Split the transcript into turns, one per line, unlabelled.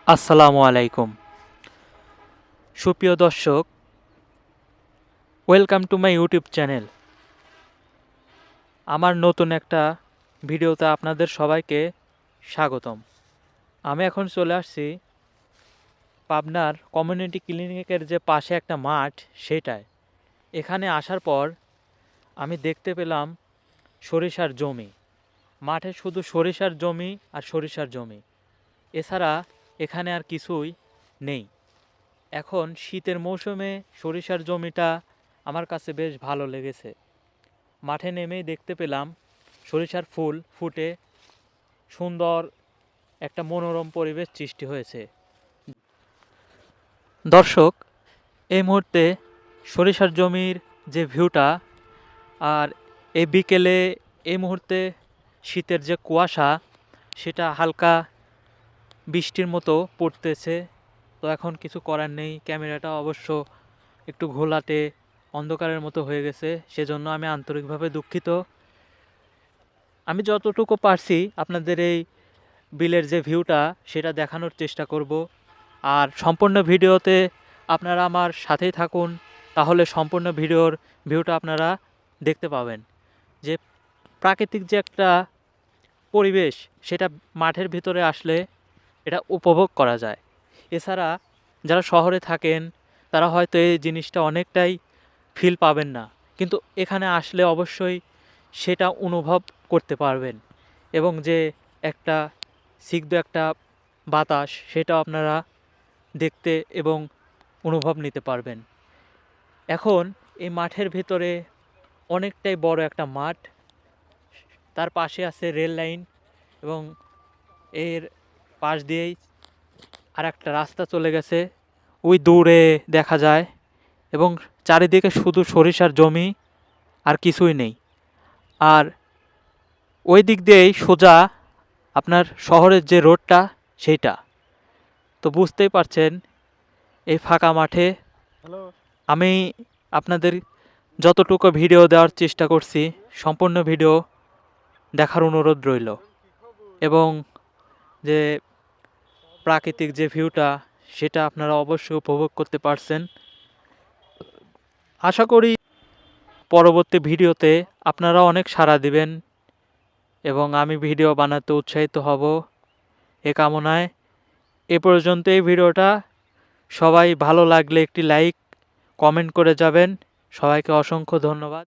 আসসালামু আলাইকুম। সুপ্রিয় দর্শক, welcome to my YouTube channel. আমার নতুন একটা ভিডিওতে আপনাদের সবাইকে স্বাগতম। আমি এখন চলে আসছি পাবনার কমিউনিটি ক্লিনিকের যে পাশে একটা মাঠ, সেটায়। এখানে আসার পর আমি দেখতে পেলাম সরিষার জমি। মাঠে শুধু সরিষার জমি আর সরিষার জমি, এছাড়া এখানে আর কিছুই নেই। এখন শীতের মৌসুমে সরিষার জমিটা আমার কাছে বেশ ভালো লেগেছে। মাঠে নেমেই দেখতে পেলাম সরিষার ফুল ফুটে সুন্দর একটা মনোরম পরিবেশ সৃষ্টি হয়েছে। দর্শক, এই মুহূর্তে সরিষার জমির যে ভিউটা, আর এই বিকেলে এই মুহূর্তে শীতের যে কুয়াশা, সেটা হালকা বৃষ্টির মতো পড়তেছে। তো এখন কিছু করার নেই, ক্যামেরাটা অবশ্য একটু ঘোলাটে অন্ধকারের মতো হয়ে গেছে, সেজন্য আমি আন্তরিকভাবে দুঃখিত। আমি যতটুকু পারছি আপনাদের এই বিলের যে ভিউটা, সেটা দেখানোর চেষ্টা করব। আর সম্পূর্ণ ভিডিওতে আপনারা আমার সাথেই থাকুন, তাহলে সম্পূর্ণ ভিউটা আপনারা দেখতে পাবেন। যে প্রাকৃতিক যে একটা পরিবেশ, সেটা মাঠের ভিতরে আসলে এটা উপভোগ করা যায়। এছাড়া যারা শহরে থাকেন তারা হয়তো এই জিনিসটা অনেকটাই ফিল পাবেন না, কিন্তু এখানে আসলে অবশ্যই সেটা অনুভব করতে পারবেন। এবং যে একটা স্নিগ্ধ একটা বাতাস, সেটাও আপনারা দেখতে এবং অনুভব নিতে পারবেন। এখন এই মাঠের ভিতরে অনেকটাই বড় একটা মাঠ, তার পাশে আছে রেল লাইন, এবং এর পাশ দিয়েই আর একটা রাস্তা চলে গেছে, ওই দূরে দেখা যায়। এবং চারিদিকে শুধু সরিষার জমি, আর কিছুই নেই। আর ওই দিক দিয়েই সোজা আপনার শহরের যে রোডটা, সেইটা। তো বুঝতেই পারছেন এই ফাঁকা মাঠে আমি আপনাদের যতটুকু ভিডিও দেওয়ার চেষ্টা করছি, সম্পূর্ণ ভিডিও দেখার অনুরোধ রইল। এবং যে প্রাকৃতিক যে ভিউটা, সেটা আপনারা অবশ্যই উপভোগ করতে পারছেন। আশা করি পরবর্তী ভিডিওতে আপনারা অনেক সাড়া দিবেন এবং আমি ভিডিও বানাতে উৎসাহিত হব, এ কামনায়। এ পর্যন্ত এই ভিডিওটা। সবাই ভালো লাগলে একটি লাইক কমেন্ট করে যাবেন। সবাইকে অসংখ্য ধন্যবাদ।